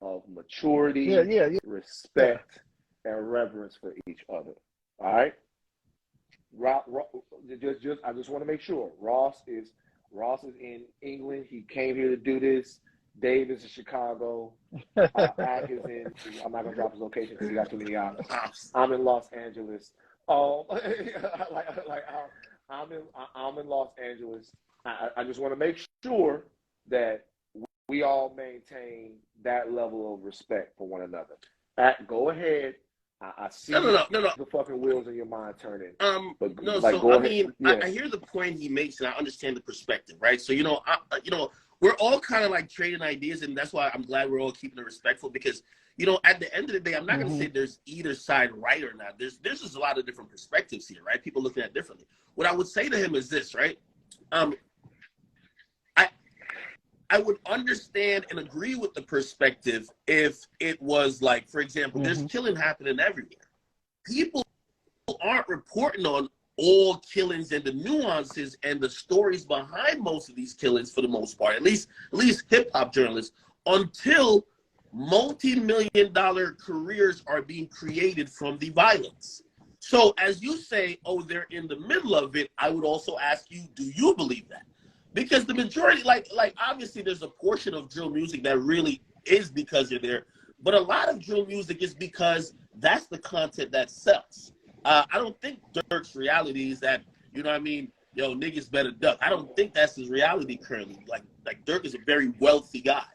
of maturity, respect, and reverence for each other. All right. I just want to make sure Ross is in England. He came here to do this. Dave is in Chicago. Ak is in. I'm not gonna drop his location because he got too many options. I'm in Los Angeles. I'm in Los Angeles. I just want to make sure that we all maintain that level of respect for one another. Go ahead. I see the fucking wheels in your mind turning. But no, like, so I mean, I hear the point he makes, and I understand the perspective, right? So we're all kind of like trading ideas, and that's why I'm glad we're all keeping it respectful, because at the end of the day, I'm not going to say there's either side right or not. There's just a lot of different perspectives here, right? People looking at it differently. What I would say to him is this, right? I would understand and agree with the perspective if it was like, for example, there's killing happening everywhere. People aren't reporting on all killings and the nuances and the stories behind most of these killings for the most part, at least hip hop journalists, until multi-million-dollar careers are being created from the violence. So as you say, oh, they're in the middle of it, I would also ask you, do you believe that? Because the majority, like obviously there's a portion of drill music that really is because you're there, but a lot of drill music is because that's the content that sells. I don't think Dirk's reality is that, niggas better duck. I don't think that's his reality currently. Like Dirk is a very wealthy guy,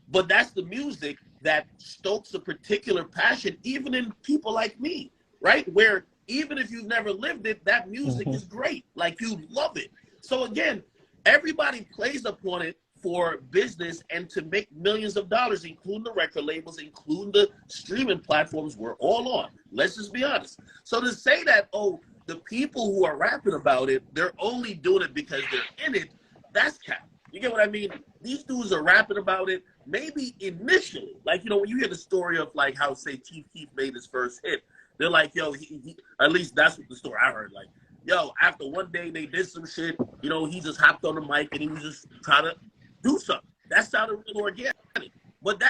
but that's the music that stokes a particular passion, even in people like me, right? Where even if you've never lived it, that music is great. Like, you love it. So again, everybody plays upon it for business and to make millions of dollars, including the record labels, including the streaming platforms we're all on. Let's just be honest. So to say that, oh, the people who are rapping about it, they're only doing it because they're in it, that's cap. You get what I mean? These dudes are rapping about it, maybe initially. Like, when you hear the story of, like, how, say, Chief Keef made his first hit, they're like, yo, he at least that's what the story I heard, like, yo, after one day they did some shit, he just hopped on the mic and he was just trying to do something. That sounded real organic. But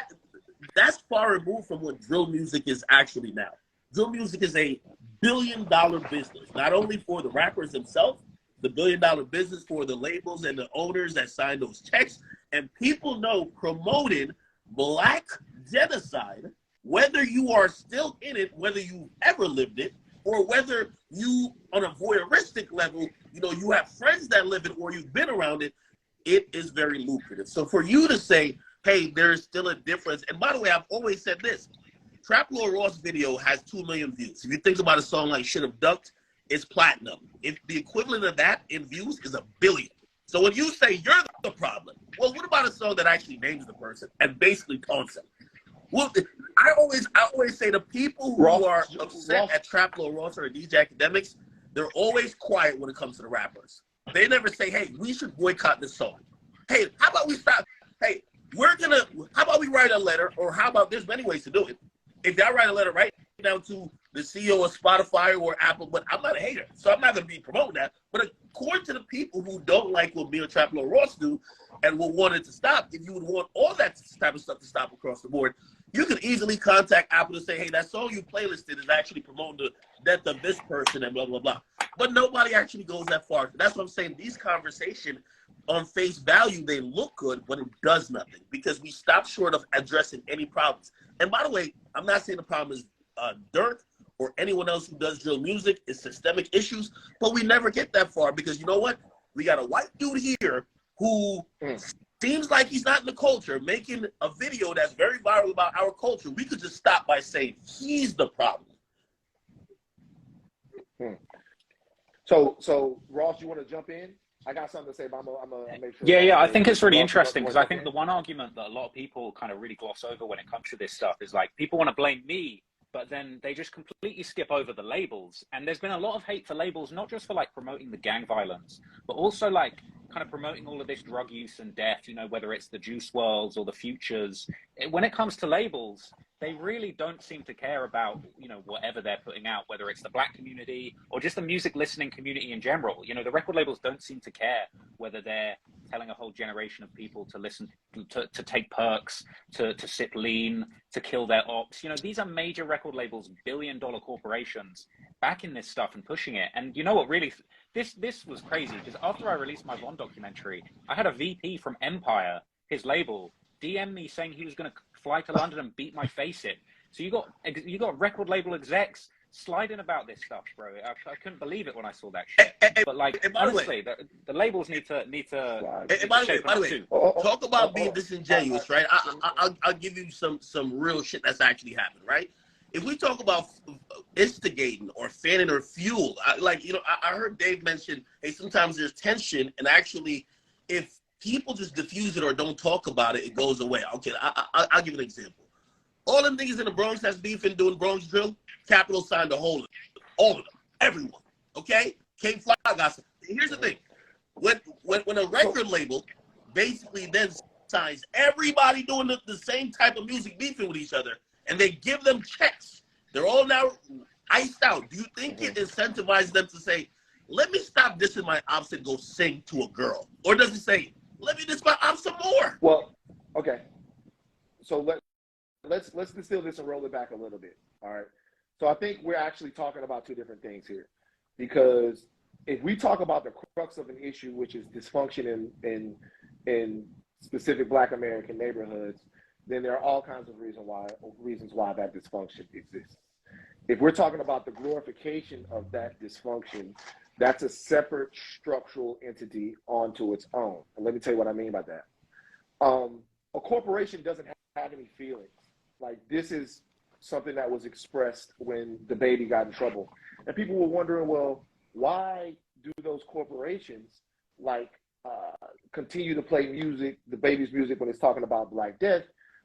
that's far removed from what drill music is actually now. Drill music is a billion-dollar business, not only for the rappers themselves, the billion-dollar business for the labels and the owners that sign those checks. And people know promoting Black genocide, whether you are still in it, whether you ever lived it, or whether you, on a voyeuristic level, you have friends that live it or you've been around it, it is very lucrative. So for you to say, hey, there's still a difference. And by the way, I've always said this. Trap Lord Ross video has 2 million views. If you think about a song like Should Have Ducked, it's platinum. If the equivalent of that in views is 1 billion. So when you say you're the problem, well, what about a song that actually names the person and basically taunts them? Well, I always say the people who are upset at Trap Lord Ross or DJ Akademiks, they're always quiet when it comes to the rappers. They never say, hey, we should boycott this song. Hey, how about we stop? Hey, how about we write a letter, or how about, there's many ways to do it. If y'all write a letter right down to the CEO of Spotify or Apple, but I'm not a hater, so I'm not going to be promoting that. But according to the people who don't like what me or Trap Lord Ross do and will want it to stop, if you would want all that type of stuff to stop across the board, you could easily contact Apple to say, hey, that song you playlisted is actually promoting the death of this person and blah, blah, blah. But nobody actually goes that far. That's what I'm saying. These conversations, on face value, they look good, but it does nothing because we stop short of addressing any problems. And by the way, I'm not saying the problem is Dirk or anyone else who does drill music. It's systemic issues, but we never get that far because you know what? We got a white dude here who seems like he's not in the culture, making a video that's very viral about our culture. We could just stop by saying he's the problem. So Ross, you want to jump in? I got something to say, but I'm gonna make sure. Yeah. I think it's really interesting because I think the one argument that a lot of people kind of really gloss over when it comes to this stuff is like people want to blame me, but then they just completely skip over the labels. And there's been a lot of hate for labels, not just for like promoting the gang violence, but also like kind of promoting all of this drug use and death, whether it's the Juice WRLDs or the Futures. When it comes to labels, they really don't seem to care about, whatever they're putting out, whether it's the Black community or just the music listening community in general. The record labels don't seem to care whether they're telling a whole generation of people to listen, to take perks, to sit lean, to kill their ops. You know, these are major record labels, billion-dollar corporations backing this stuff and pushing it. And you know what, really, this was crazy, because after I released my Von documentary, I had a VP from Empire, his label, DM me saying he was going to fly to London and beat my face in. So you got record label execs sliding about this stuff, bro. I couldn't believe it when I saw that shit. But like, honestly, the labels need to. And by the way, talk about being disingenuous, right? I'll give you some real shit that's actually happened, right? If we talk about instigating or fanning or fuel, I heard Dave mention, hey, sometimes there's tension, and actually, if people just diffuse it or don't talk about it, it goes away. Okay, I'll give you an example. All them niggas in the Bronx that's beefing doing Bronx drill, Capital signed a whole, all of them, everyone. Okay, King Fly got some. Here's the thing: when a record label basically then signs everybody doing the same type of music, beefing with each other, and they give them checks, they're all now iced out. Do you think it incentivizes them to say, "Let me stop dissing my ops and go sing to a girl," or does it say, "Let me diss my ops some more"? Well, okay. So let's distill this and roll it back a little bit. All right. So I think we're actually talking about two different things here, because if we talk about the crux of an issue, which is dysfunction in specific Black American neighborhoods, then there are all kinds of reasons why that dysfunction exists. If we're talking about the glorification of that dysfunction, that's a separate structural entity onto its own. And let me tell you what I mean by that. A corporation doesn't have any feelings. Like, this is something that was expressed when the baby got in trouble. And people were wondering, well, why do those corporations continue to play music, the baby's music, when it's talking about Black death,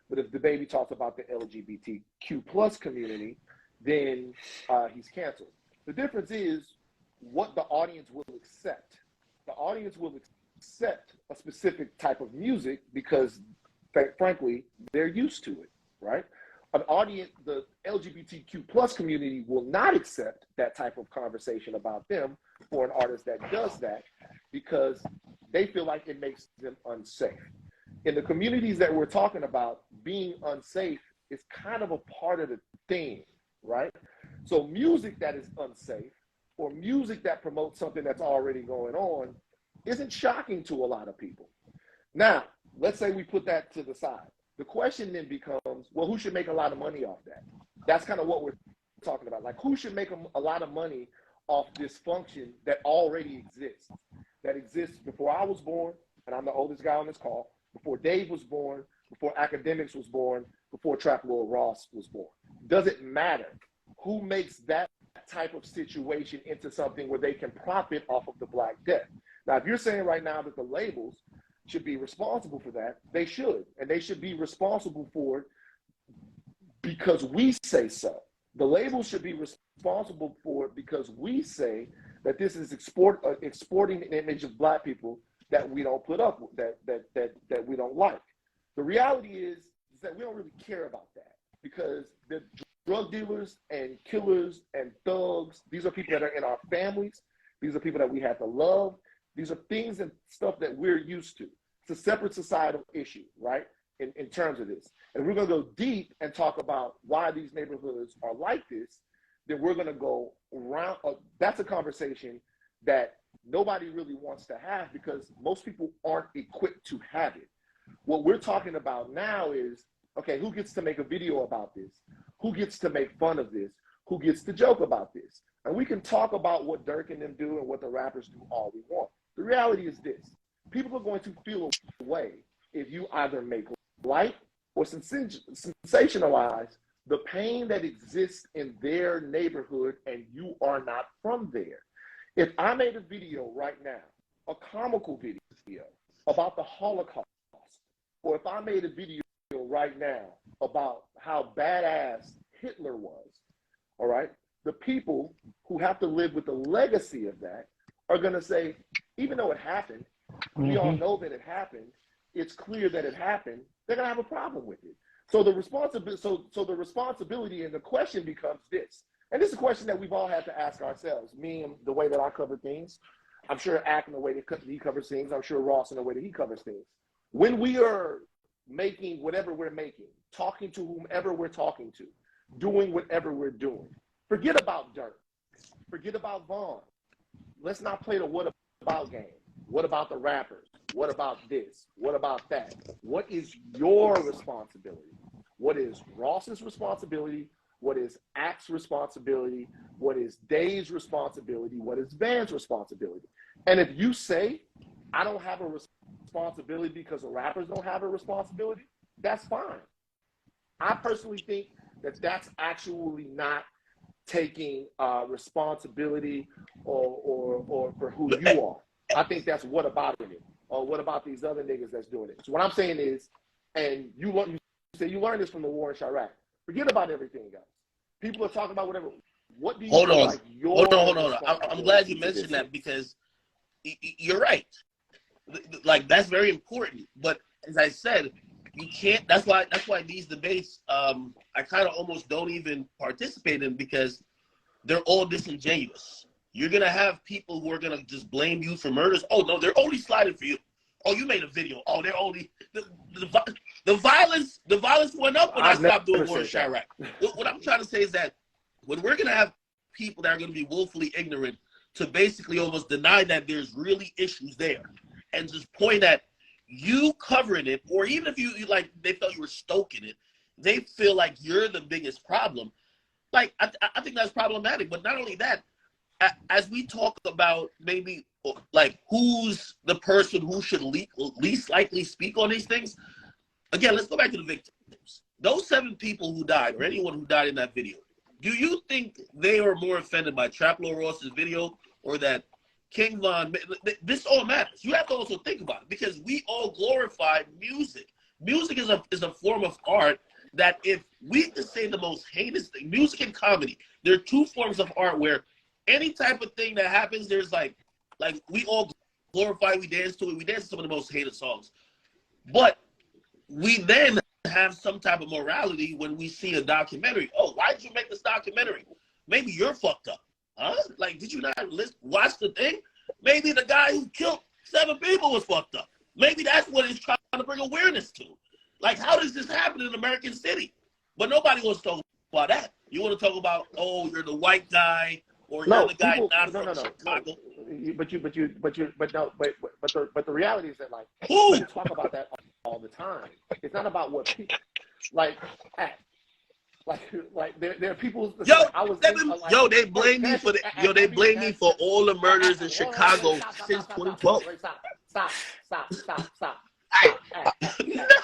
but if the baby talks about the LGBTQ plus community, then he's canceled. The difference is what the audience will accept. The audience will accept a specific type of music because, frankly, they're used to it, right? An audience, the LGBTQ plus community will not accept that type of conversation about them for an artist that does that because they feel like it makes them unsafe. In the communities that we're talking about, being unsafe is kind of a part of the theme, right? So music that is unsafe or music that promotes something that's already going on isn't shocking to a lot of people. Now, let's say we put that to the side. The question then becomes, well, who should make a lot of money off that? That's kind of what we're talking about. Like, who should make a lot of money off dysfunction that already exists, that exists before I was born, and I'm the oldest guy on this call, before Dave was born, before Akademiks was born, before Trap Lil Ross was born. Does it matter who makes that type of situation into something where they can profit off of the Black death? Now, if you're saying right now that the labels should be responsible for that, they should. And they should be responsible for it because we say so. The labels should be responsible for it because we say that this is exporting an image of Black people that we don't put up with, that we don't like. The reality is that we don't really care about that because the drug dealers and killers and thugs, these are people that are in our families. These are people that we have to love. These are things and stuff that we're used to. It's a separate societal issue, right, in terms of this. And we're going to go deep and talk about why these neighborhoods are like this. Then we're going to go around. That's a conversation that nobody really wants to have because most people aren't equipped to have it. What we're talking about now is, okay, who gets to make a video about this? Who gets to make fun of this? Who gets to joke about this? And we can talk about what Dirk and them do and what the rappers do all we want. The reality is this. People are going to feel a way if you either make light or sensationalize the pain that exists in their neighborhood and you are not from there. If I made a video right now, a comical video about the Holocaust, or if I made a video right now about how badass Hitler was, all right, the people who have to live with the legacy of that are going to say, even though it happened, we all know that it happened, it's clear that it happened, they're going to have a problem with it. So the responsibility and the question becomes this, and this is a question that we've all had to ask ourselves, me and the way that I cover things. I'm sure Ack in the way that he covers things. I'm sure Ross in the way that he covers things. When we are making whatever we're making, talking to whomever we're talking to, doing whatever we're doing, forget about Dirk. Forget about Vaughn. Let's not play the what about game. What about the rappers? What about this? What about that? What is your responsibility? What is Ross's responsibility? What is Ack's responsibility? What is Dave's responsibility? What is Van's responsibility? And if you say, I don't have a responsibility because the rappers don't have a responsibility, that's fine. I personally think that that's actually not taking responsibility or for who you are. I think that's what about it, or what about these other niggas that's doing it. So what I'm saying is, and you say you learned this from the war in Chiraq. Forget about everything else. People are talking about whatever. What do you hold on? like your Hold on. I'm glad you mentioned that, because you're right. Like, that's very important. But as I said, you can't. That's why these debates, I kind of almost don't even participate in, because they're all disingenuous. You're gonna have people who are gonna just blame you for murders. Oh no, they're only sliding for you. Oh, you made a video. Oh, they're only the violence went up when I stopped doing war in Chiraq. What I'm trying to say is that when we're gonna have people that are gonna be willfully ignorant to basically almost deny that there's really issues there, and just point at you covering it, or even if you like they felt you were stoking it, they feel like you're the biggest problem. Like, I think that's problematic. But not only that, as we talk about maybe like who's the person who should least likely speak on these things, again, let's go back to the victims. Those 7 people who died, or anyone who died in that video, do you think they are more offended by Trap Lord Ross's video, or that King Von? This all matters. You have to also think about it, because we all glorify music. Music is a form of art that, if we could say the most heinous thing, music and comedy, there are 2 forms of art where any type of thing that happens, there's like we all glorify, we dance to it, we dance to some of the most hated songs. But we then have some type of morality when we see a documentary. Oh, why did you make this documentary? Maybe you're fucked up. Huh? Like, did you not watch the thing? Maybe the guy who killed 7 people was fucked up. Maybe that's what it's trying to bring awareness to. Like, how does this happen in American City? But nobody wants to talk about that. You want to talk about, oh, you're the white guy, or you're the guy not from Chicago. But the reality is that, like, we talk about that all the time. It's not about what people like. There are people. They blame me for they blame me for all the murders in Chicago since 2012. Stop.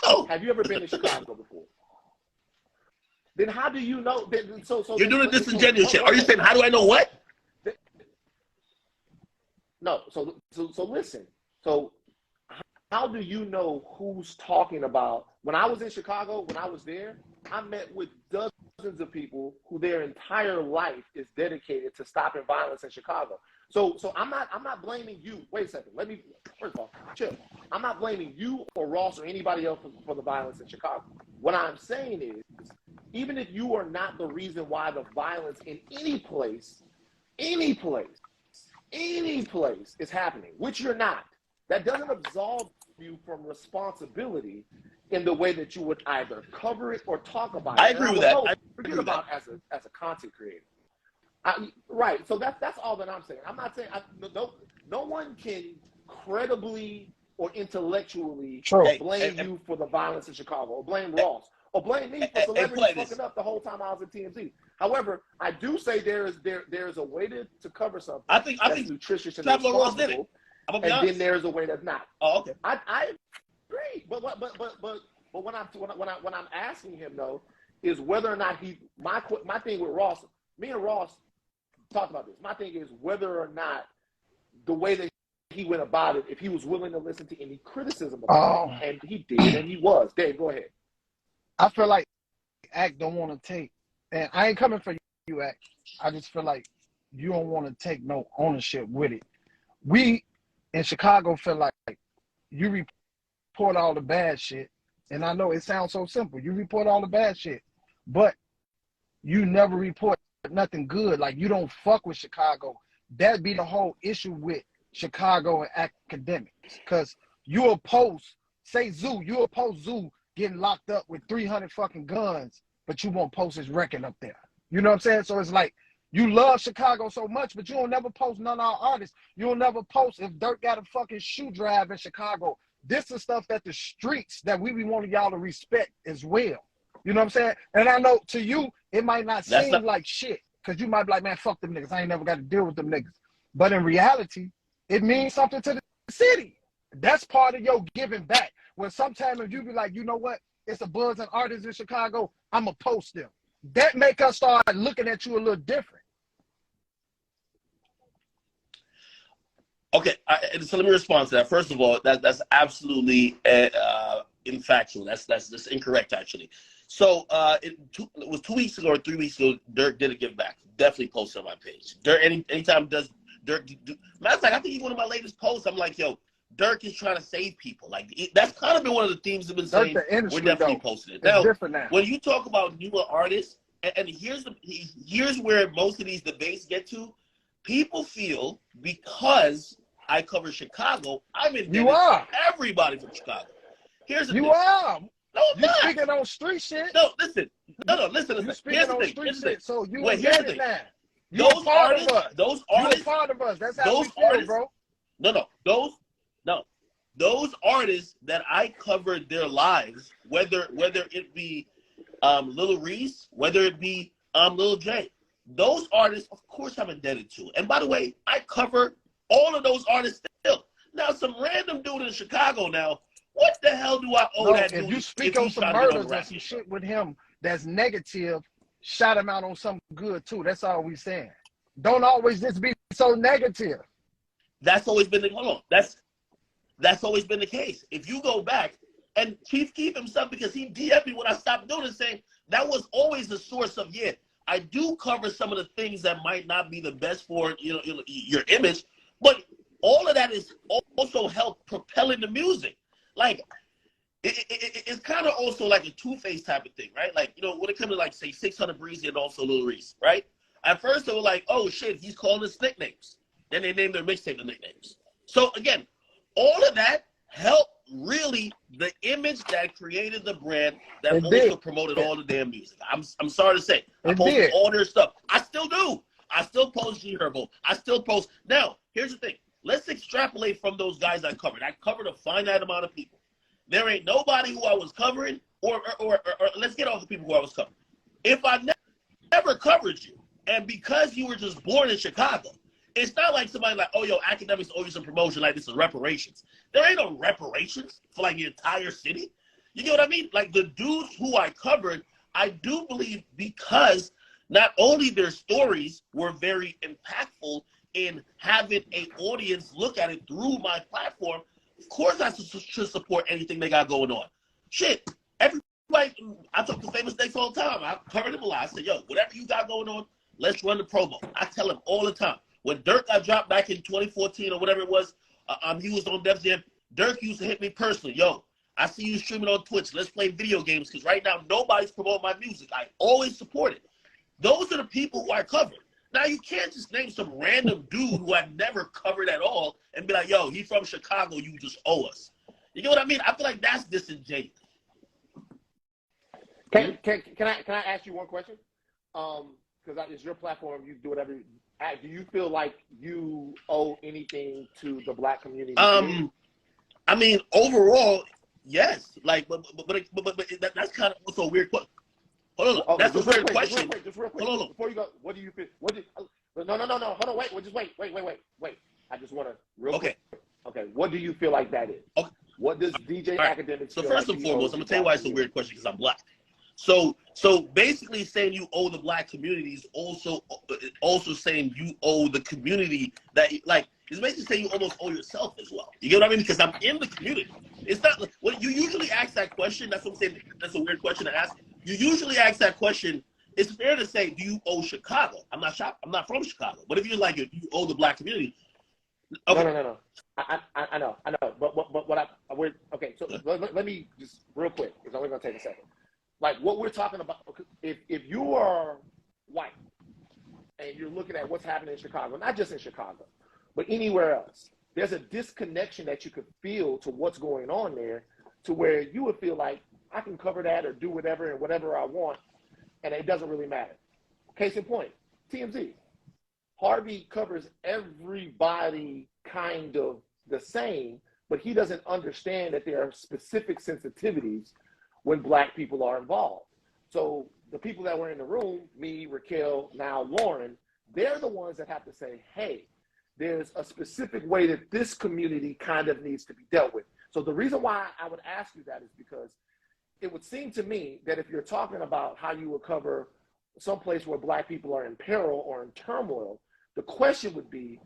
No. Have you ever been to Chicago before? Then how do you know? So you're doing the disingenuous shit. Are you saying, how do I know what? No. So listen. So how do you know who's talking about? When I was in Chicago, when I was there, I met with dozens of people who their entire life is dedicated to stopping violence in Chicago. So I'm not blaming you. Wait a second. First of all, chill. I'm not blaming you or Ross or anybody else for the violence in Chicago. What I'm saying is, even if you are not the reason why the violence in any place is happening, which you're not, that doesn't absolve you from responsibility in the way that you would either cover it or talk about it. I agree with that. Forget about as a content creator. Right. So that's all that I'm saying. I'm not saying no one can credibly or intellectually blame you for the violence in Chicago, or blame Ross, or blame me for celebrities fucking up the whole time I was at TMZ. However, I do say there is a way to cover something. I think nutritious and Ross did it. And then there's a way that's not. Oh, okay. I agree, but when I'm asking him though is whether or not my thing with Ross, me and Ross talked about this. My thing is whether or not the way that he went about it, if he was willing to listen to any criticism about it, and he did, and he was. Dave, go ahead. I feel like Act don't want to take, and I ain't coming for you, Act. I just feel like you don't want to take no ownership with it. We in Chicago feel like you report all the bad shit, and I know it sounds so simple. You report all the bad shit, but you never report nothing good. Like, you don't fuck with Chicago. That'd be the whole issue with Chicago and Akademiks, because you oppose, say Zoo, you oppose Zoo getting locked up with 300 fucking guns, but you won't post his record up there. You know what I'm saying? So it's like, you love Chicago so much, but you don't never post none of our artists. You'll never post if Dirk got a fucking shoe drive in Chicago. This is stuff that the streets that we be wanting y'all to respect as well. You know what I'm saying? And I know to you, it might not seem like shit, because you might be like, man, fuck them niggas. I ain't never got to deal with them niggas. But in reality, it means something to the city. That's part of your giving back. When sometimes if you be like, you know what? It's a buzz and artists in Chicago, I'm going to post them. That make us start looking at you a little different. Okay, so let me respond to that. First of all, that's absolutely infactual. That's incorrect, actually. So it was 2 weeks ago or 3 weeks ago, Dirk did a give back. Definitely posted on my page. Dirk, anytime does Dirk matter of fact, I think even one of my latest posts, I'm like, yo, Dirk is trying to save people. Like that's kind of been one of the themes I've been saying. We're definitely posting it. Now, when you talk about newer artists, and here's where most of these debates get to. People feel because I cover Chicago, I'm indebted to everybody from Chicago. Here's the thing. You are. No, I'm not. You speaking on street shit. No, listen. No, listen. You speaking on street shit. So you here's the thing. Now. Those artists. You're a part of us. That's how we feel, bro. Those artists that I covered their lives, whether it be Lil Reese, whether it be Lil J, those artists, of course, I'm indebted to. And by the way, I cover all of those artists still. Now, some random dude in Chicago now, what the hell do I owe that dude? If you speak on some murders or some shit with him that's negative, shout him out on something good, too. That's all we saying. Don't always just be so negative. That's always been that's always been the case. If you go back, and Chief Keef himself, because he DM'd me when I stopped doing it, saying that was always the source of, I do cover some of the things that might not be the best for your image, but all of that is also help propelling the music. Like it's kind of also like a two-faced type of thing, right? Like, when it comes to like say 600 Breezy and also Lil Reese, right? At first they were like, oh shit, he's calling us nicknames. Then they named their mixtape the nicknames. So again, all of that helped really the image that created the brand that also promoted all the damn music. I'm sorry to say. I posted all their stuff. I still do. I still post G Herbo. I still post. Now, here's the thing. Let's extrapolate from those guys I covered. I covered a finite amount of people. There ain't nobody who I was covering, or let's get off the people who I was covering. If I never covered you, and because you were just born in Chicago, it's not like somebody like, oh, yo, Akademiks owe you some promotion, like this is reparations. There ain't no reparations for like the entire city. You get what I mean? Like the dudes who I covered, I do believe because not only their stories were very impactful in having an audience look at it through my platform, of course I should support anything they got going on. Shit, everybody, I talk to famous Snakes all the time. I covered them a lot. I said, yo, whatever you got going on, let's run the promo. I tell them all the time. When Dirk got dropped back in 2014 or whatever it was, he was on Def Jam. Dirk used to hit me personally. Yo, I see you streaming on Twitch. Let's play video games because right now nobody's promoting my music. I always support it. Those are the people who I covered. Now, you can't just name some random dude who I've never covered at all and be like, yo, he's from Chicago. You just owe us. You know what I mean? I feel like that's disingenuous. Can I ask you one question? Because it's your platform. You do whatever. Do you feel like you owe anything to the Black community? I mean, overall, yes. Like, but that's kind of also a weird question. Hold on, that's a weird question. Just real quick. Hold on. Before you go, what do you feel? No. Hold on, wait. Just wait. I just want to real quick. Okay. What do you feel like that is? Okay. What does DJ Akademiks? So first and foremost, I'm gonna tell you why it's a weird question because I'm Black. So basically saying you owe the Black community is also saying you owe the community that, like, it's basically saying you almost owe yourself as well. You get what I mean? Because I'm in the community. It's not when you usually ask that question. That's what I'm saying. That's a weird question to ask. You usually ask that question. It's fair to say, do you owe Chicago? I'm not from Chicago. But if you're like, you owe the Black community. Okay. No. I know. But okay. So let me just real quick. It's only gonna take a second. Like what we're talking about, if you are white and you're looking at what's happening in Chicago, not just in Chicago, but anywhere else, there's a disconnection that you could feel to what's going on there, to where you would feel like I can cover that or do whatever and whatever I want, and it doesn't really matter. Case in point, TMZ. Harvey covers everybody kind of the same, but he doesn't understand that there are specific sensitivities when Black people are involved. So the people that were in the room, me, Raquel, now Lauren, they're the ones that have to say, hey, there's a specific way that this community kind of needs to be dealt with. So the reason why I would ask you that is because it would seem to me that if you're talking about how you would cover someplace where Black people are in peril or in turmoil, the question would be,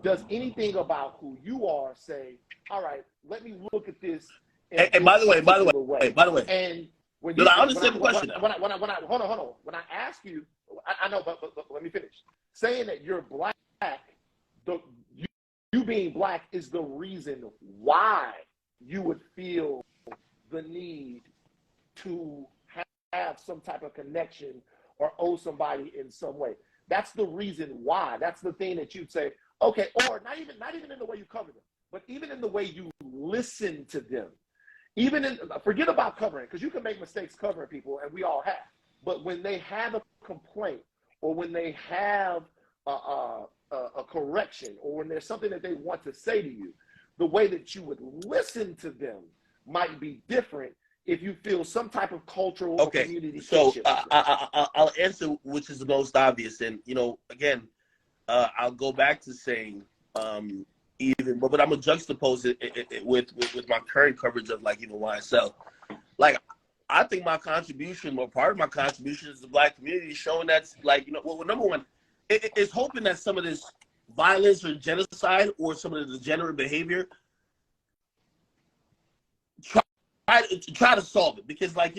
does anything about who you are say, all right, let me look at this in And by the way, and when no, you, I understand the question. Hold on. When I ask you, I know, but let me finish. Saying that you're Black, you being Black is the reason why you would feel the need to have some type of connection or owe somebody in some way. That's the reason why. That's the thing that you'd say, okay, or not even in the way you cover them, but even in the way you listen to them. Even in, forget about covering, because you can make mistakes covering people, and we all have. But when they have a complaint, or when they have a correction, or when there's something that they want to say to you, the way that you would listen to them might be different if you feel some type of cultural or community. So I'll answer which is the most obvious, and again, I'll go back to saying but I'm gonna juxtapose it with my current coverage of YSL. Like, I think my contribution, or part of my contribution, is the Black community, showing that's well, number one, it's hoping that some of this violence or genocide or some of the degenerate behavior try to solve it, because I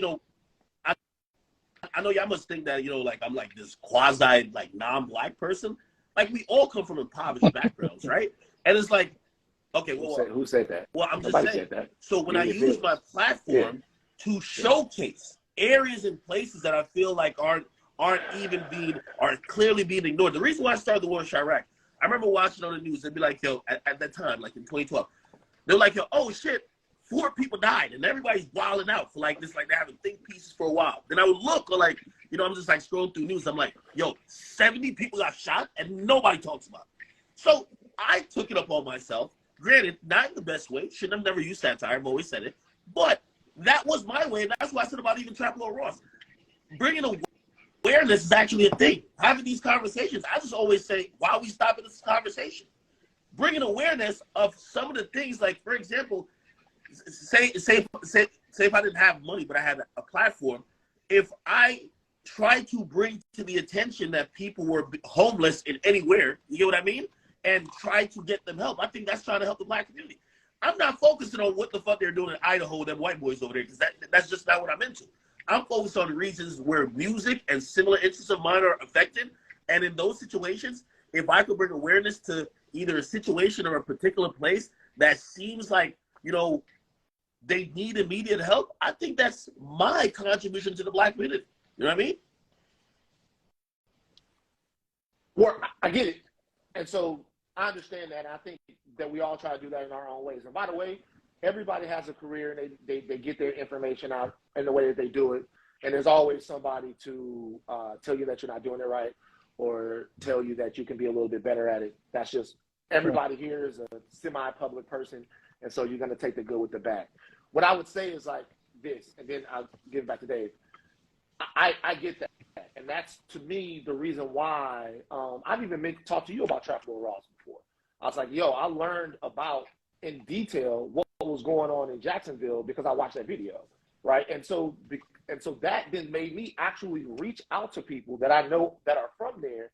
know y'all must think that I'm like this quasi non-Black person. Like, we all come from impoverished backgrounds, right? And it's like, okay, well, who said that? Well, I'm just Nobody saying. Said that. So when I use my platform to showcase areas and places that I feel like are clearly being ignored. The reason why I started the war in Chiraq, I remember watching on the news. They'd be like, yo, at that time, like in 2012, they're like, yo, oh shit, 4 people died, and everybody's wilding out for they're having think pieces for a while. Then I would look, or I'm just scrolling through news. I'm like, yo, 70 people got shot, and nobody talks about it. So I took it upon myself. Granted, not in the best way. Shouldn't have never used satire. I've always said it. But that was my way, and that's why I said about even Traplo Ross. Bringing awareness is actually a thing. Having these conversations, I just always say, why are we stopping this conversation? Bringing awareness of some of the things, like, for example, say if I didn't have money, but I had a platform, if I tried to bring to the attention that people were homeless in anywhere, you get what I mean? And try to get them help. I think that's trying to help the Black community. I'm not focusing on what the fuck they're doing in Idaho, them white boys over there, because that's just not what I'm into. I'm focused on the regions where music and similar interests of mine are affected. And in those situations, if I could bring awareness to either a situation or a particular place that seems like, they need immediate help, I think that's my contribution to the Black community. You know what I mean? Well, I get it. And so I understand that. I think that we all try to do that in our own ways. And by the way, everybody has a career, and they get their information out in the way that they do it. And there's always somebody to tell you that you're not doing it right, or tell you that you can be a little bit better at it. That's just, everybody here is a semi-public person, and so you're going to take the good with the bad. What I would say is like this, and then I'll give it back to Dave. I get that. And that's, to me, the reason why I've even meant to talk to you about Traplo Ross before. I was like, yo, I learned about, in detail, what was going on in Jacksonville because I watched that video, right? And so that then made me actually reach out to people that I know that are from there.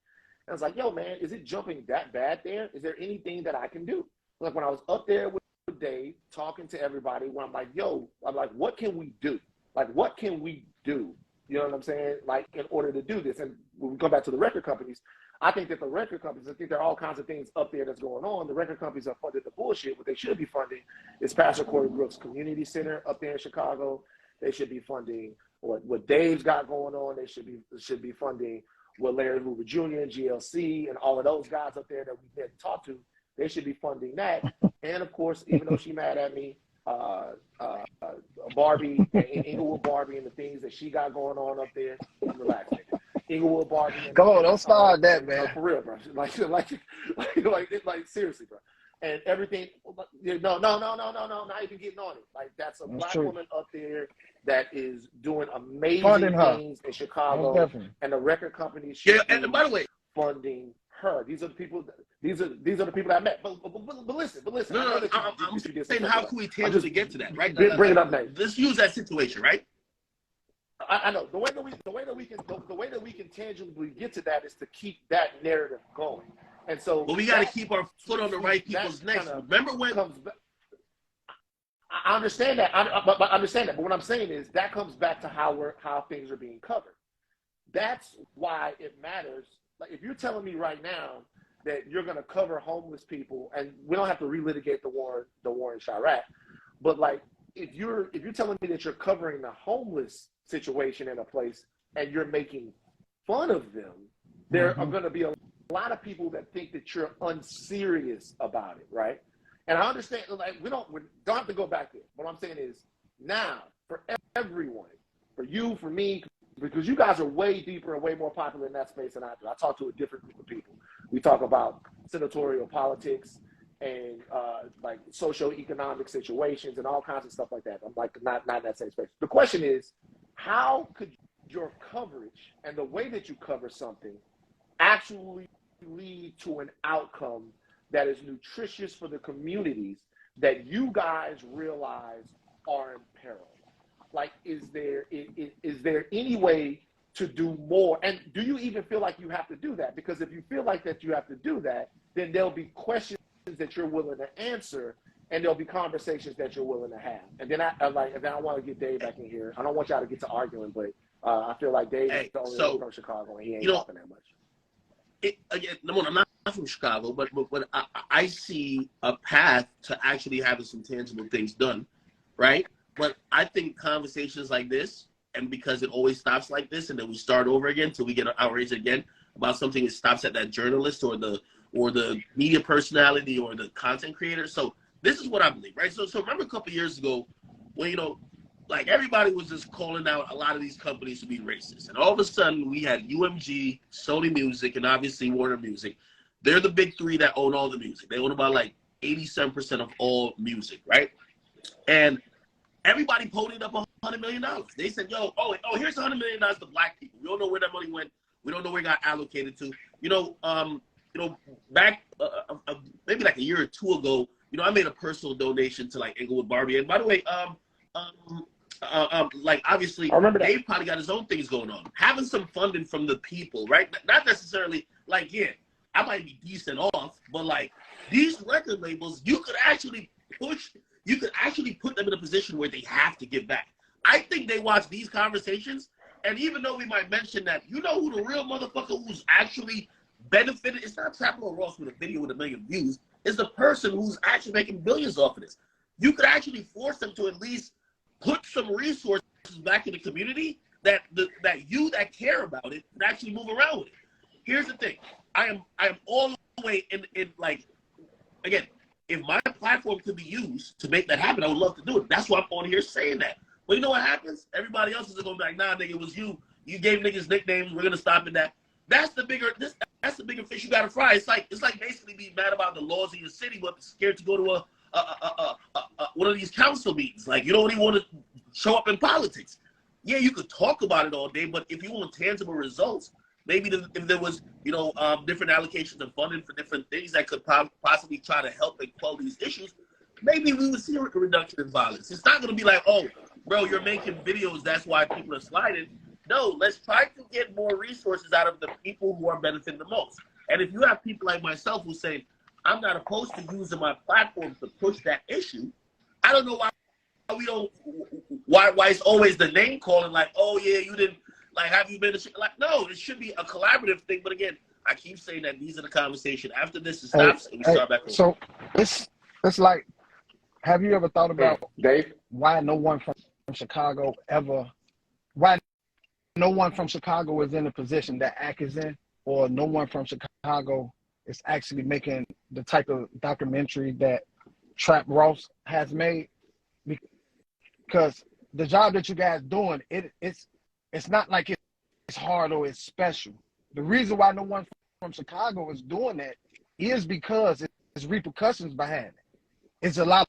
And I was like, yo, man, is it jumping that bad there? Is there anything that I can do? Like, when I was up there with Dave, talking to everybody, when I'm like, yo, I'm like, what can we do? Like, what can we do? You know what I'm saying? Like, in order to do this. And when we come back to the record companies, I think that the record companies, I think there are all kinds of things up there that's going on. The record companies are funded the bullshit. What they should be funding is Pastor Corey Brooks Community Center up there in Chicago. They should be funding what Dave's got going on. They should be funding what Larry Hoover Jr. and GLC and all of those guys up there that we've been talked to. They should be funding that. And of course, even though she mad at me, Barbie, Inglewood Barbie, and the things that she got going on up there. Relax, nigga. Inglewood Barbie. And come on, don't start that, man. For real, bro. Like seriously, bro. And everything. No. Not even getting on it. Like that's a black woman up there that is doing amazing things in Chicago, and the record companies. And by the way, funding her. These are the people. These are the people that I met. But listen. No. I'm saying, how can we tangibly get to that, right? Bring it up next. Let's use that situation, right? I know the way that we can tangibly get to that is to keep that narrative going. And so, but we got to keep our foot on the right people's necks. Remember when? I understand that. I understand that. But what I'm saying is that comes back to how things are being covered. That's why it matters. Like if you're telling me right now that you're going to cover homeless people, and we don't have to relitigate the war in Chiraq, but like if you're telling me that you're covering the homeless situation in a place and you're making fun of them, there are going to be a lot of people that think that you're unserious about it, right? And I understand, like we don't have to go back there. What I'm saying is now for everyone, for you, for me, because you guys are way deeper and way more popular in that space than I do. I talk to a different group of people. We talk about senatorial politics and like socio-economic situations and all kinds of stuff like that. I'm like not in that same space. The question is, how could your coverage and the way that you cover something actually lead to an outcome that is nutritious for the communities that you guys realize are in peril? Like, is there any way to do more? And do you even feel like you have to do that? Because if you feel like that you have to do that, then there'll be questions that you're willing to answer, and there'll be conversations that you're willing to have. And then I want to get Dave back in here. I don't want y'all to get to arguing, but I feel like Dave is the only one from Chicago, and he ain't talking that much. Again, I'm not from Chicago, but I see a path to actually having some tangible things done, right? But I think conversations like this, and because it always stops like this, and then we start over again till we get outraged again about something, that stops at that journalist or the media personality or the content creator. So this is what I believe, right? So remember a couple of years ago when, like everybody was just calling out a lot of these companies to be racist. And all of a sudden we had UMG, Sony Music, and obviously Warner Music. They're the big three that own all the music. They own about like 87% of all music, right? And everybody ponied up $100 million. They said, here's $100 million to black people. We don't know where that money went. We don't know where it got allocated to. Back maybe like a year or two ago, I made a personal donation to like Inglewood Barbie. And by the way, like obviously Dave probably got his own things going on. Having some funding from the people, right? Not necessarily like, I might be decent off, but like these record labels, you could actually put them in a position where they have to give back. I think they watch these conversations, and even though we might mention that, who the real motherfucker who's actually benefited, it's not Tableau Ross with a video with 1 million views, it's the person who's actually making billions off of this. You could actually force them to at least put some resources back in the community that care about it and actually move around with it. Here's the thing. I am all the way in like, again, if my platform could be used to make that happen, I would love to do it. That's why I'm on here saying that. But you know what happens? Everybody else is going to be like, nah, nigga, it was you. You gave niggas nicknames. We're going to stop at that. That's the bigger fish you got to fry. It's like basically being mad about the laws of your city, but scared to go to one of these council meetings. Like, you don't even want to show up in politics. Yeah, you could talk about it all day, but if you want tangible results, maybe if there was, different allocations of funding for different things that could possibly try to help and quell these issues, maybe we would see a reduction in violence. It's not going to be like, oh, bro, you're making videos, that's why people are sliding. No, let's try to get more resources out of the people who are benefiting the most. And if you have people like myself who say, I'm not opposed to using my platform to push that issue, I don't know why it's always the name calling, like, oh yeah, you didn't, like, have you been to, like, no, it should be a collaborative thing. But again, I keep saying that these are the conversation. After this, it stops and we start back over. So it's like, have you ever thought about, Dave, why no one from Chicago is in the position that Ak is in, or no one from Chicago is actually making the type of documentary that Trap Ross has made, because the job that you guys doing, it's not like it's hard or it's special. The reason why no one from Chicago is doing that is because there's repercussions behind it. It's a lot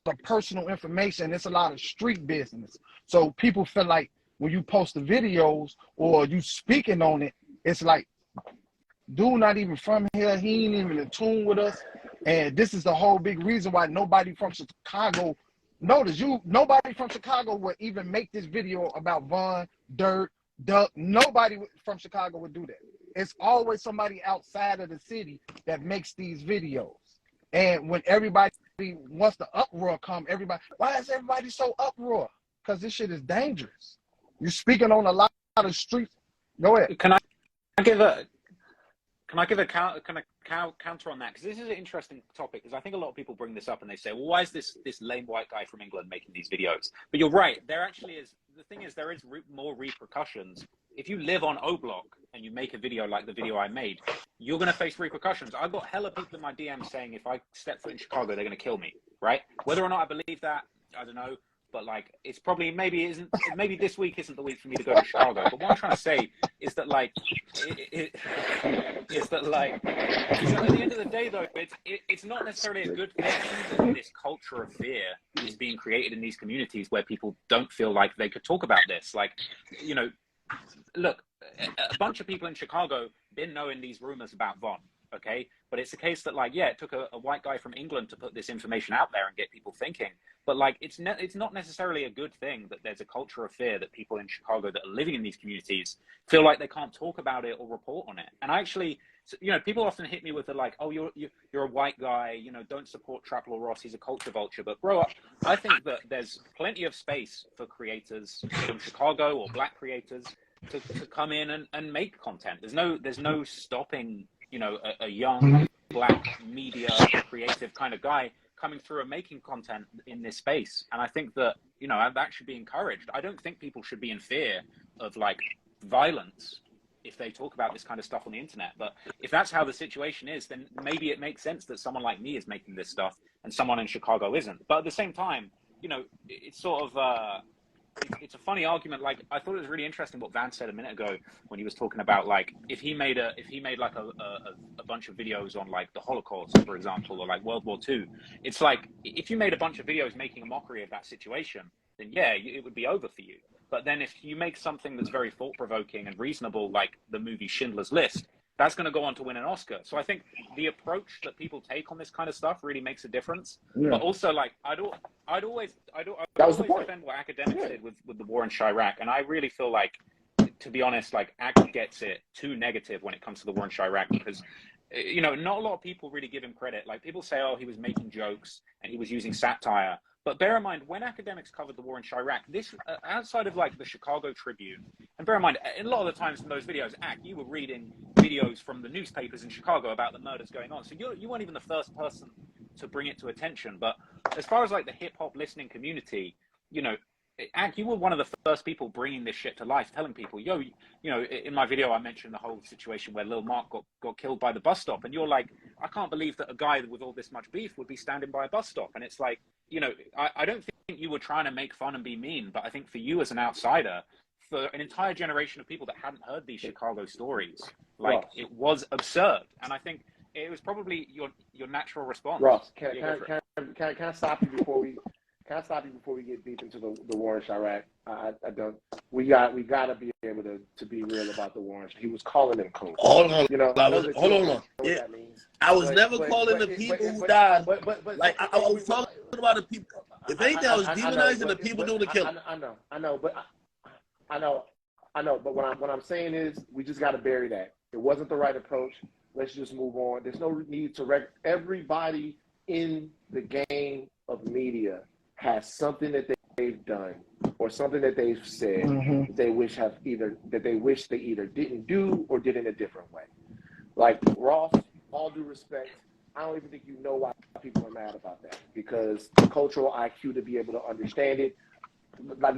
of personal information. It's a lot of street business. So people feel like when you post the videos or you speaking on it, it's like, dude not even from here. He ain't even in tune with us. And this is the whole big reason why nobody from Chicago, nobody from Chicago would even make this video about Von, Dirt, Duck. Nobody from Chicago would do that. It's always somebody outside of the city that makes these videos. And when everybody wants the uproar come, why is everybody so uproar? Because this shit is dangerous. You're speaking on a lot of streets. Go ahead. Can I give a counter on that? Because this is an interesting topic. Because I think a lot of people bring this up and they say, well, why is this lame white guy from England making these videos? But you're right. There actually is. The thing is, there is more repercussions. If you live on O Block and you make a video like the video I made, you're going to face repercussions. I've got hella people in my DMs saying if I step foot in Chicago, they're going to kill me, right? Whether or not I believe that, I don't know. But like, it's probably, maybe this week isn't the week for me to go to Chicago. But what I'm trying to say is that like, is that like, so at the end of the day though, it's not necessarily a good thing that this culture of fear is being created in these communities where people don't feel like they could talk about this. Like, you know, look, a bunch of people in Chicago been knowing these rumors about Von. Okay, but it's a case that like, yeah, it took a white guy from England to put this information out there and get people thinking. But like, it's not necessarily a good thing that there's a culture of fear that people in Chicago that are living in these communities feel like they can't talk about it or report on it. And I actually, you know, people often hit me with the like, oh, you're a white guy, you know, don't support Trap Lord Ross, he's a culture vulture. But bro, I think that there's plenty of space for creators from Chicago or black creators to come in and make content. There's no stopping, you know, a young black media creative kind of guy coming through and making content in this space. And I think that, you know, that should be encouraged. I don't think people should be in fear of like violence if they talk about this kind of stuff on the internet. But if that's how the situation is, then maybe it makes sense that someone like me is making this stuff and someone in Chicago isn't. But at the same time, you know, it's sort of, it's a funny argument. Like, I thought it was really interesting what Van said a minute ago when he was talking about like, if he made like a bunch of videos on like the Holocaust, for example, or like World War II, it's like, if you made a bunch of videos making a mockery of that situation, then yeah, it would be over for you. But then if you make something that's very thought-provoking and reasonable, like the movie Schindler's List, that's going to go on to win an Oscar. So I think the approach that people take on this kind of stuff really makes a difference. Yeah. But also, like, I'd always defend what Akademiks did with the war in Chiraq. And I really feel like, to be honest, like, Ak gets it too negative when it comes to the war in Chiraq, because, you know, not a lot of people really give him credit. Like, people say, oh, he was making jokes and he was using satire. But bear in mind, when Akademiks covered the war in Chiraq, this, outside of like the Chicago Tribune, and bear in mind, a lot of the times in those videos, you were reading videos from the newspapers in Chicago about the murders going on. So you weren't even the first person to bring it to attention. But as far as like the hip hop listening community, you know, you were one of the first people bringing this shit to life, telling people, yo, you know, in my video, I mentioned the whole situation where Lil Mark got killed by the bus stop. And you're like, I can't believe that a guy with all this much beef would be standing by a bus stop. And it's like, you know, I don't think you were trying to make fun and be mean, but I think for you as an outsider, for an entire generation of people that hadn't heard these Chicago stories, like, Ross, it was absurd. And I think it was probably your natural response. Ross, can I stop you before we get deep into the war in Chiraq? I don't. We gotta be able to be real about the war. He was calling them coons. Hold on, you know. Hold on. Yeah. I was never calling the people who died. Like I was talking about the people. If anything, I was demonizing the people doing the killing. I know. But what I'm saying is, we just got to bury that. It wasn't the right approach. Let's just move on. There's no need to everybody in the game of media has something that they've done or something that they've said that they wish they either didn't do or did in a different way. Like Ross, all due respect, I don't even think you know why people are mad about that, because the cultural IQ to be able to understand it, not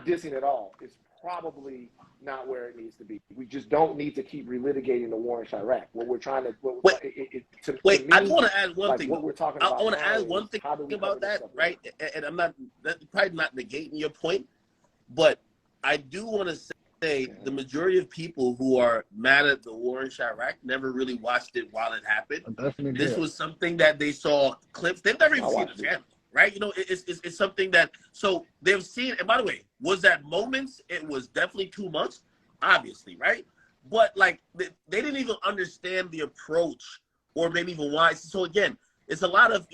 dissing at all, is probably not where it needs to be. We just don't need to keep relitigating the war in Chiraq. What we're trying to wait. I want to add one like thing. what we're talking I about. want to add one thing about that, right? And I'm not probably not negating your point, but I do want to say the majority of people who are mad at the war in Chiraq never really watched it while it happened. This was something that they saw clips. They've never even seen the channel. Right, you know, it's something that so they've seen. And by the way, was that moments? It was definitely too much, obviously, right? But like they didn't even understand the approach, or maybe even why. So again, it's a lot of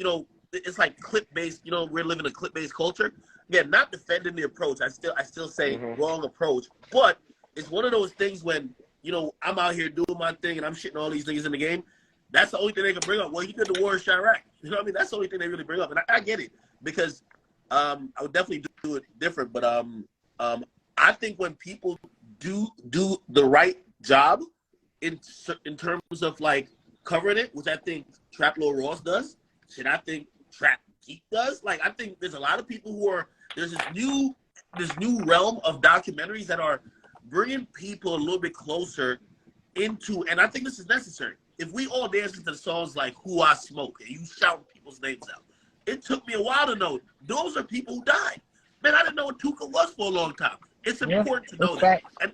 it's like clip based. You know, we're living a clip based culture. Again, not defending the approach. I still say wrong approach, but it's one of those things when I'm out here doing my thing and I'm shitting all these niggas in the game. That's the only thing they can bring up. Well, he did the war in Chiraq. You know what I mean? That's the only thing they really bring up. And I get it because I would definitely do it different. But I think when people do the right job in terms of like covering it, which I think Trap Lord Ross does, shit, I think Trap Geek does. Like I think there's a lot of people there's this new realm of documentaries that are bringing people a little bit closer into, and I think this is necessary. If we all dance into the songs like Who I Smoke and you shouting people's names out, it took me a while to know those are people who died. Man, I didn't know what Tuka was for a long time. It's important to know that. And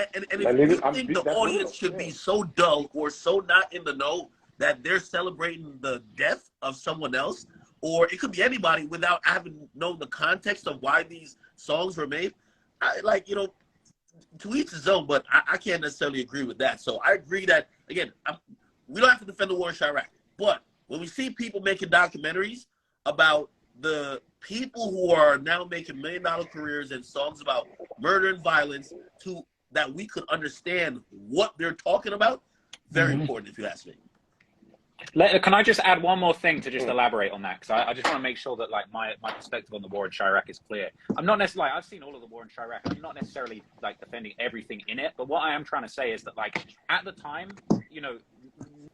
if you think the audience should be so dull or so not in the know that they're celebrating the death of someone else, or it could be anybody without having known the context of why these songs were made, to each his own, but I can't necessarily agree with that. So I agree that, again, we don't have to defend the war in Chiraq. But when we see people making documentaries about the people who are now making $1 million careers and songs about murder and violence that we could understand what they're talking about, very important if you ask me. Can I just add one more thing to just elaborate on that? Because I just want to make sure that like my perspective on the war in Chiraq is clear. I'm not necessarily, I've seen all of the war in Chiraq. I'm not necessarily like defending everything in it. But what I am trying to say is that like at the time,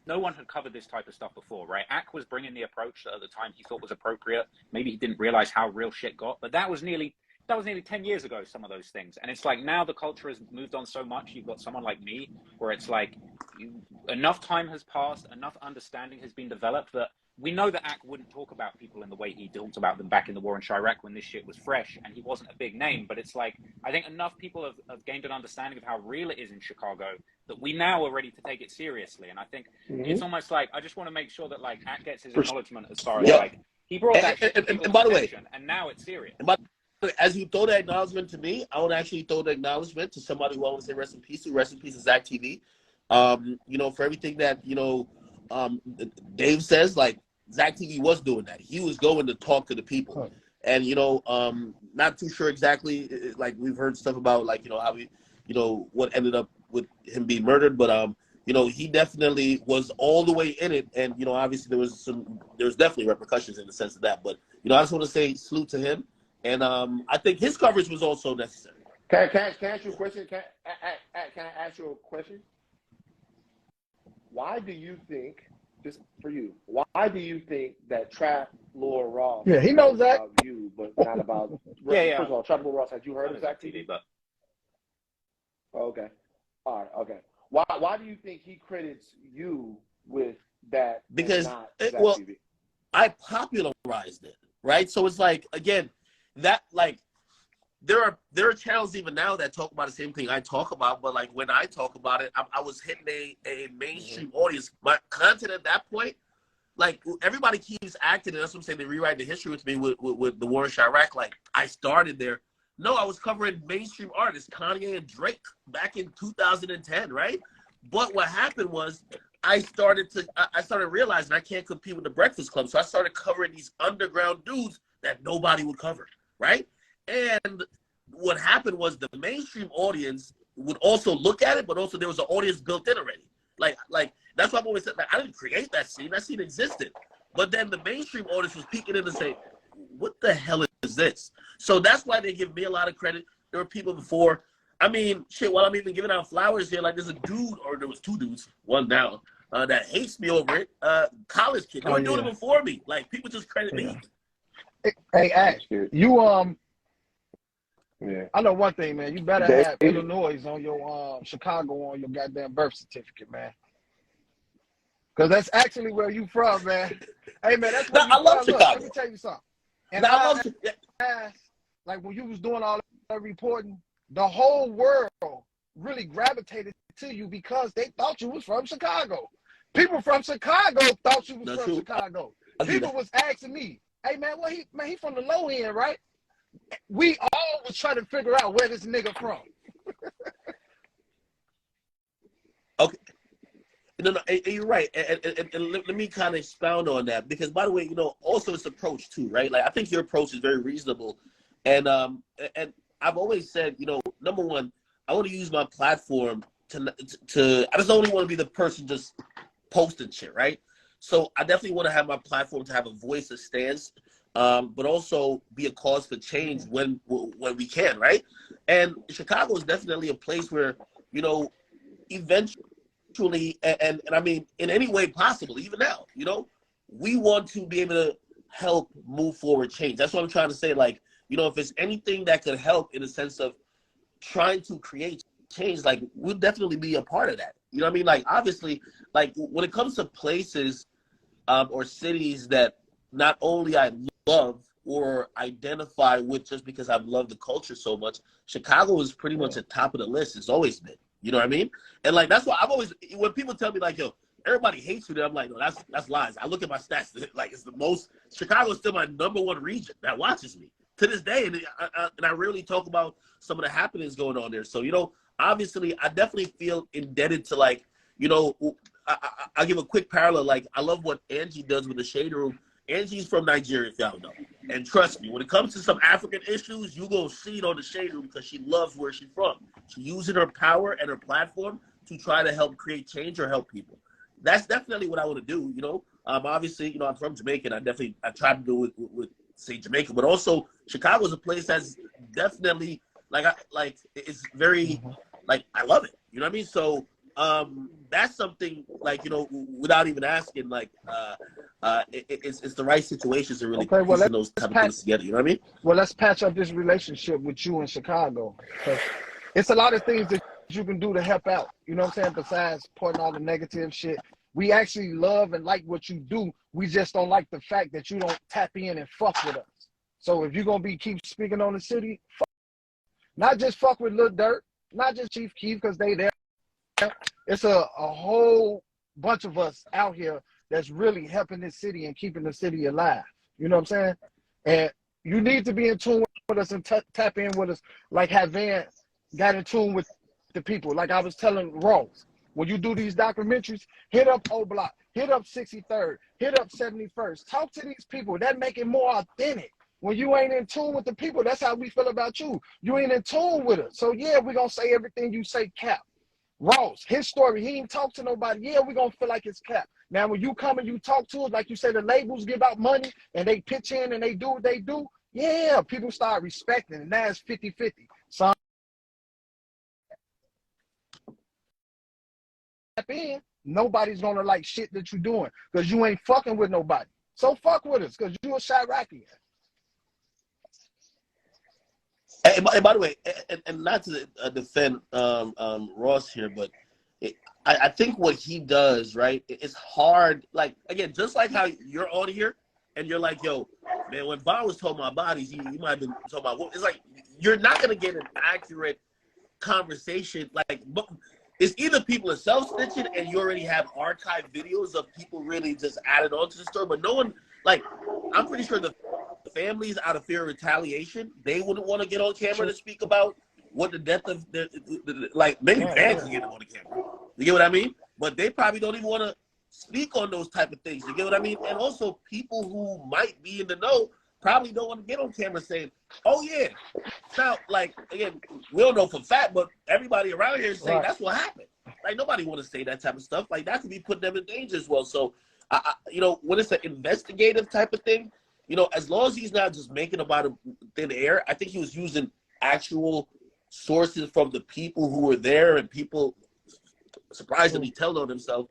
no one had covered this type of stuff before, right? Ak was bringing the approach that at the time he thought was appropriate. Maybe he didn't realize how real shit got, but that was nearly 10 years ago, some of those things. And it's like now the culture has moved on so much. You've got someone like me where it's like enough time has passed, enough understanding has been developed that we know that Ak wouldn't talk about people in the way he talked about them back in the war in Chiraq when this shit was fresh and he wasn't a big name. But it's like, I think enough people have gained an understanding of how real it is in Chicago that we now are ready to take it seriously. And I think it's almost like, I just want to make sure that like Ak gets his acknowledgement as far as like, he brought that shit to people's attention and now it's serious. As you throw that acknowledgement to me, I would actually throw the acknowledgement to somebody who I want to say rest in peace to. Rest in peace to Zach TV. For everything that, Dave says, like Zach TV was doing that. He was going to talk to the people. And, not too sure exactly, like we've heard stuff about like, how he, what ended up with him being murdered. But, he definitely was all the way in it. And, obviously there was definitely repercussions in the sense of that. But, I just want to say salute to him. And I think his coverage was also necessary. Can I ask you a question? Can I ask you a question? Why do you think, just for you, why do you think that Trap Lord Ross he knows that about you, but not about First of all, Trap Lord Ross, had you heard of Zach TV? But okay. All right, okay. Why do you think he credits you with that? Because not Zach TV? I popularized it, right? So it's like, again, that like there are channels even now that talk about the same thing I talk about, but like when I talk about it, I was hitting a mainstream audience. My content at that point, like everybody keeps acting, and that's what I'm saying, they rewrite the history with me with the war in Chiraq. Like I started there. No, I was covering mainstream artists, Kanye and Drake, back in 2010, right? But what happened was I started realizing I can't compete with the Breakfast Club, so I started covering these underground dudes that nobody would cover. Right? And what happened was the mainstream audience would also look at it, but also there was an audience built in already. Like that's why I've always said that I didn't create that scene. That scene existed. But then the mainstream audience was peeking in and saying, what the hell is this? So that's why they give me a lot of credit. There were people before. I mean, shit, while I'm even giving out flowers here, like there's a dude, or there was two dudes, one down, that hates me over it. College kid. They were doing it before me. Like people just credit me. Hey, Ash, you Yeah. I know one thing, man. You better Dave? have Illinois on your Chicago on your goddamn birth certificate, man. Because that's actually where you from, man. Hey, man, that's where No, you I love from. Look, Chicago. let me tell you something. And No, I love like when you was doing all that reporting, the whole world really gravitated to you because they thought you was from Chicago. People from Chicago thought you was That's from true. Chicago. People was asking me, "Hey, man, he from the low end, right?" We all was trying to figure out where this nigga from. Okay. No, you're right. And let me kind of expound on that because, by the way, also this approach too, right? Like I think your approach is very reasonable, and I've always said, number one, I want to use my platform to. I just only want to be the person just posting shit, right? So I definitely want to have my platform to have a voice, a stance, but also be a cause for change when we can, right? And Chicago is definitely a place where eventually. And I mean, in any way possible, even now, we want to be able to help move forward change. That's what I'm trying to say. Like, if it's anything that could help in the sense of trying to create change, like we'll definitely be a part of that. You know what I mean? Like, obviously, like when it comes to places or cities that not only I love or identify with just because I've loved the culture so much, Chicago is pretty much at the top of the list. It's always been. You know what I mean? And like that's why I've always, when people tell me like, yo, everybody hates you there, I'm like, no, that's lies. I look at my stats, like it's the most. Chicago is still my #1 region that watches me to this day, and I rarely talk about some of the happenings going on there. So obviously, I definitely feel indebted to like, I'll give a quick parallel. Like I love what Angie does with the Shade Room. Angie's from Nigeria, if y'all know. And trust me, when it comes to some African issues, you go see it on the Shade Room because she loves where she's from. She's using her power and her platform to try to help create change or help people. That's definitely what I want to do, Obviously, I'm from Jamaica, and I try to do it with say, Jamaica. But also, Chicago is a place that's definitely, it's very, I love it. You know what I mean? So, that's something without even asking, it's the right situations to really piecing those type of things together. You know what I mean? Well, let's patch up this relationship with you in Chicago. It's a lot of things that you can do to help out. You know what I'm saying? Besides pointing all the negative shit, we actually love and like what you do. We just don't like the fact that you don't tap in and fuck with us. So if you're gonna keep speaking on the city, not just fuck with Lil Dirt, not just Chief Keef because they there. It's a whole bunch of us out here that's really helping this city and keeping the city alive. You know what I'm saying? And you need to be in tune with us and tap in with us like how Van got in tune with the people. Like I was telling Rose, when you do these documentaries, hit up O Block, hit up 63rd, hit up 71st. Talk to these people. That make it more authentic. When you ain't in tune with the people, that's how we feel about you. You ain't in tune with us. So yeah, we're going to say everything you say cap. Ross, his story, he ain't talk to nobody. Yeah, we're going to feel like it's cap. Now, when you come and you talk to us, like you say, the labels give out money and they pitch in and they do what they do, yeah, people start respecting. And now it's 50-50. Son, in, nobody's going to like shit that you're doing because you ain't fucking with nobody. So fuck with us because you a Chiraqian. And by the way, and not to defend Ross here, but I think what he does, right, it's hard. Like, again, just like how you're on here and you're like, yo, man, when Von was talking about bodies, he might have been talking about what. It's like you're not going to get an accurate conversation. Like, it's either people are self-snitching and you already have archived videos of people really just added on to the story, but no one, like, I'm pretty sure the families, out of fear of retaliation, they wouldn't want to get on camera to speak about what the death of like maybe fans can get on the camera. You get what I mean? But they probably don't even want to speak on those type of things. You get what I mean? And also people who might be in the know probably don't want to get on camera saying, oh yeah. Now, like, again, we don't know for fact, but everybody around here is saying that's what happened. Like, nobody want to say that type of stuff. Like, that could be putting them in danger as well. So, when it's an investigative type of thing, as long as he's not just making about a thin air, I think he was using actual sources from the people who were there and people surprisingly tell on himself.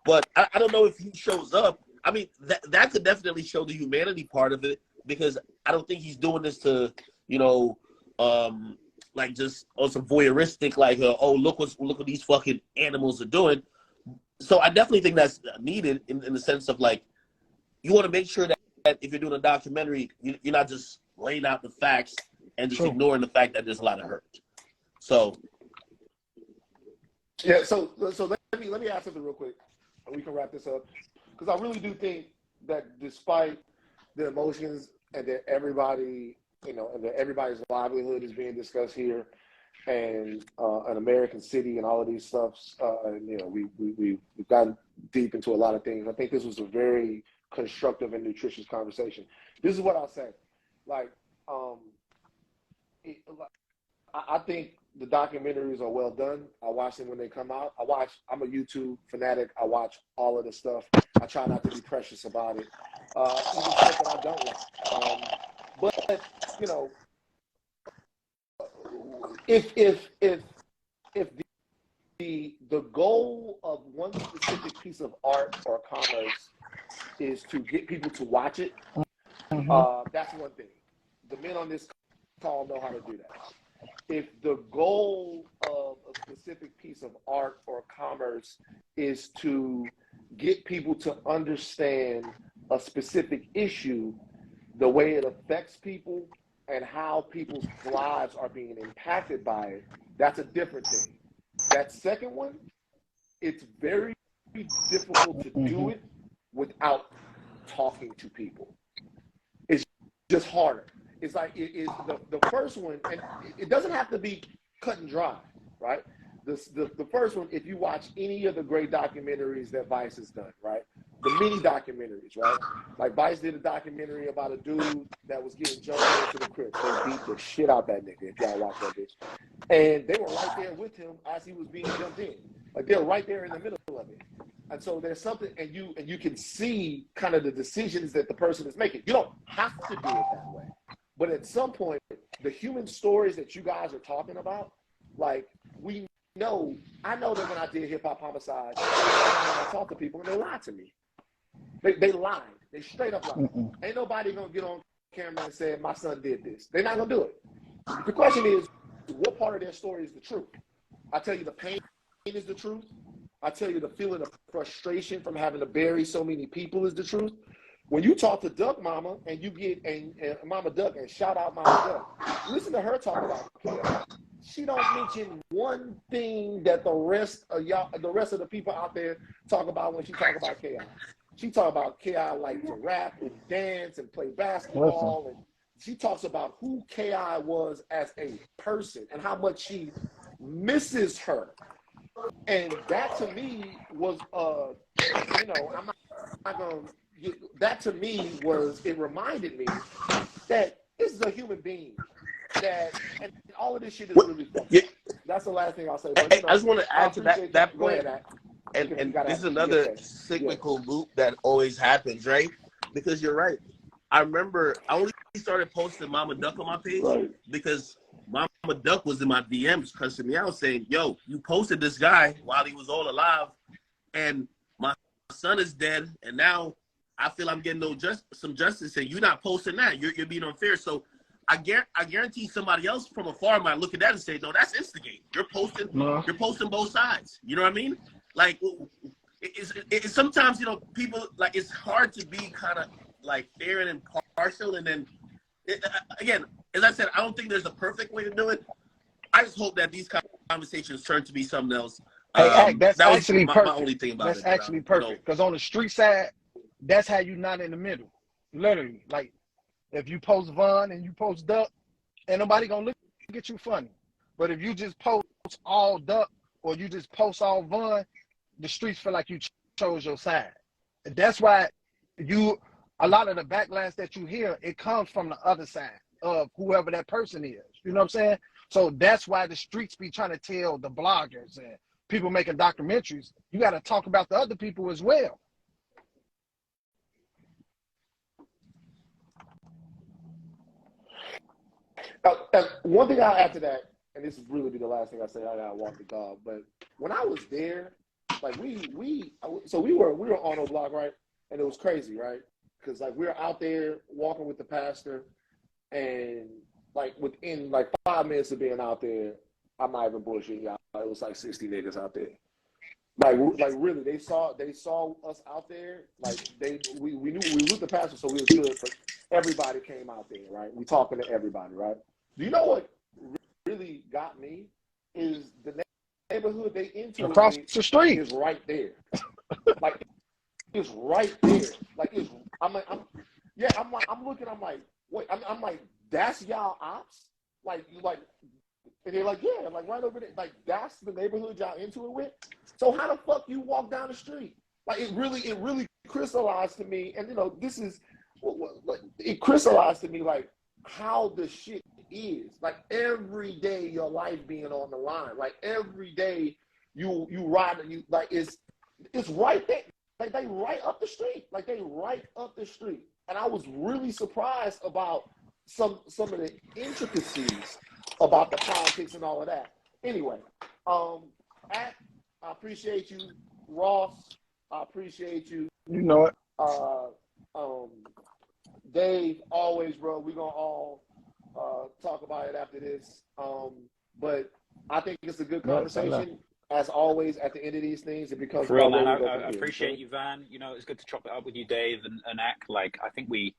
But I don't know if he shows up. I mean, that could definitely show the humanity part of it because I don't think he's doing this to, like just on some voyeuristic, like look what these fucking animals are doing. So I definitely think that's needed in the sense of like you want to make sure that if you're doing a documentary, you're not just laying out the facts and just ignoring the fact that there's a lot of hurt. So yeah, so let me ask something real quick, and we can wrap this up, because I really do think that despite the emotions and that everybody, and that everybody's livelihood is being discussed here, and an American city and all of these stuffs, we've gotten deep into a lot of things. I think this was a very constructive and nutritious conversation. This is what I'll say, like, I think the documentaries are well done. I watch them when they come out. I'm a YouTube fanatic. I watch all of the stuff. I try not to be precious about it. Even stuff that I don't like. But if the goal of one specific piece of art or commerce is to get people to watch it, that's one thing. The men on this call know how to do that. If the goal of a specific piece of art or commerce is to get people to understand a specific issue, the way it affects people and how people's lives are being impacted by it, that's a different thing. That second one, it's very difficult to do it without talking to people. It's just harder. It's like the first one, and it doesn't have to be cut and dry, right? The first one, if you watch any of the great documentaries that Vice has done, right? The mini documentaries, right? Like Vice did a documentary about a dude that was getting jumped into the Crips. They beat the shit out that nigga, if y'all watch that bitch. And they were right there with him as he was being jumped in. Like they're right there in the middle of it. And so there's something, and you can see kind of the decisions that the person is making. You don't have to do it that way. But at some point, the human stories that you guys are talking about, like I know that when I did Hip Hop Homicide, I talked to people and they lied to me. They lied. They straight up lied. Ain't nobody gonna get on camera and say my son did this. They're not gonna do it. The question is, what part of their story is the truth? I tell you the pain is the truth. I tell you the feeling of frustration from having to bury so many people is the truth. When you talk to Duck Mama and you get and Mama Duck, and shout out Mama Duck, listen to her talk about chaos. She don't mention one thing that the rest of the people out there talk about when she talk about chaos. She talk about K.I. like to rap and dance and play basketball, and she talks about who K.I. was as a person and how much she misses her. And that to me was, I'm not gonna. That to me was, it reminded me that this is a human being, and all of this shit is really fucked up. That's the last thing I'll say. But, I just want to add to that point, ahead, and this is another cyclical loop that always happens, right? Because you're right. I remember I only started posting Mama Duck on my page because Mama Duck was in my DMs cussing me out saying, yo, you posted this guy while he was all alive, and my son is dead, and now I feel I'm getting some justice, and you're not posting that. You're being unfair. So I guarantee somebody else from afar might look at that and say, no, that's instigating. You're posting both sides. You know what I mean? Like, it's sometimes, people, like, it's hard to be kind of like fair and impartial. And then, again, as I said, I don't think there's a perfect way to do it. I just hope that these conversations turn to be something else. Hey, that's actually perfect. My only thing about that's actually perfect. Because on the street side, that's how you're not in the middle. Literally. Like, if you post Von and you post Duck, ain't nobody gonna look at you funny. But if you just post all Duck or you just post all Von, the streets feel like you chose your side. And that's why a lot of the backlash that you hear, it comes from the other side of whoever that person is. You know what I'm saying? So that's why the streets be trying to tell the bloggers and people making documentaries, you got to talk about the other people as well. One thing I'll add to that, and this is really be the last thing I say, I gotta walk the dog, but when I was there, like we were on a block, right? And it was crazy, right? Because like we were out there walking with the pastor, and like within like 5 minutes of being out there, I'm not even bullshitting y'all. It was like 60 niggas out there. Like really, they saw us out there. Like we knew we was the pastor, so we was good. But everybody came out there, right? We talking to everybody, right? Do you know what really got me is the neighborhood they into across the street is right there. Like it's right there. Like it's I'm looking. I'm like, wait. I'm like, that's y'all ops. Like and they're like, yeah, like right over there. Like that's the neighborhood y'all into it with. So how the fuck you walk down the street? Like it really crystallized to me. And this is it crystallized to me like how the shit is. Like every day your life being on the line. Like every day you ride and you like it's right there. Like they right up the street. Like they right up the street. And I was really surprised about some of the intricacies about the politics and all of that. Anyway, I appreciate you, Ross. I appreciate you. You know it. Dave, always, bro. We're gonna all talk about it after this. But I think it's a good conversation. As always, at the end of these things, it becomes for real, man. I appreciate you, Van. It's good to chop it up with you, Dave and Ak. Like, I think we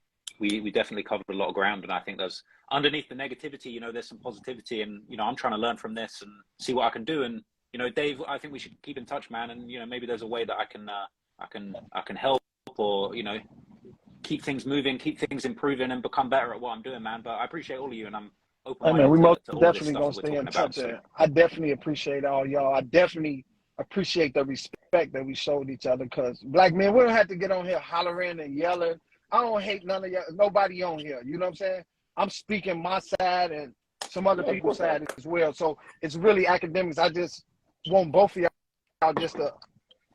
definitely covered a lot of ground, and I think there's underneath the negativity, there's some positivity, and I'm trying to learn from this and see what I can do. And Dave, I think we should keep in touch, man. And maybe there's a way that I can help, or keep things moving, keep things improving, and become better at what I'm doing, man. But I appreciate all of you, and I'm open-minded. We most to all definitely this gonna stuff stay in touch. so. I definitely appreciate all y'all. I definitely appreciate the respect that we showed each other. Because black men, we don't have to get on here hollering and yelling. I don't hate nobody on here. You know what I'm saying? I'm speaking my side and some other people's side as well. So it's really academics. I just want both of y'all just to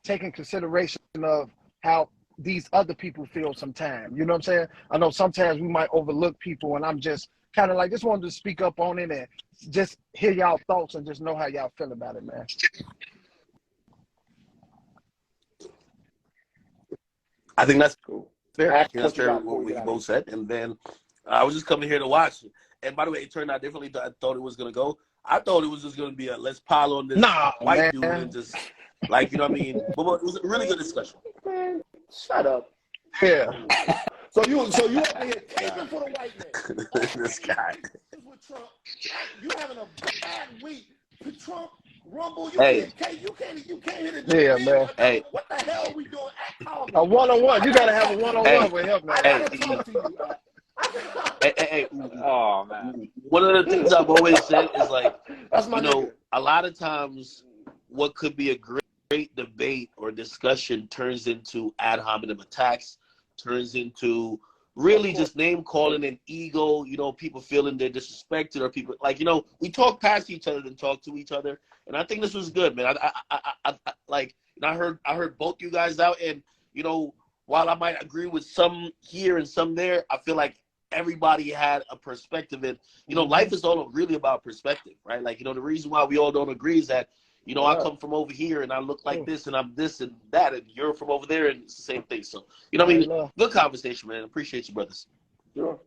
take in consideration of how these other people feel sometimes. You know what I'm saying? I know sometimes we might overlook people, and I'm just kind of like, just wanted to speak up on it and just hear y'all thoughts and just know how y'all feel about it, man. I think that's cool. That's fair what we both said. And then I was just coming here to watch. And by the way, it turned out differently than I thought it was going to go. I thought it was just going to be let's pile on this white dude and just, like, you know what I mean? But it was a really good discussion. Man, shut up. Yeah. So you up here taping for the white man. This guy. With Trump, you having a bad week. With Trump, Rumble, you can't hit it. Yeah, man. Hey. What the hell are we doing? A one-on-one. You got to have a one-on-one with him, man. I got to talk to you. Hey. Oh, man. One of the things I've always said is, like, a lot of times what could be a great debate or discussion turns into ad hominem attacks, turns into really just name calling and ego, people feeling they're disrespected, or people like, we talk past each other than talk to each other. And I think this was good, man. I heard both you guys out, and, while I might agree with some here and some there, I feel like everybody had a perspective, and, life is all really about perspective, right? Like, the reason why we all don't agree is that, I come from over here and I look like this and I'm this and that, and you're from over there and it's the same thing. So, good conversation, man. Appreciate you, brothers. Sure.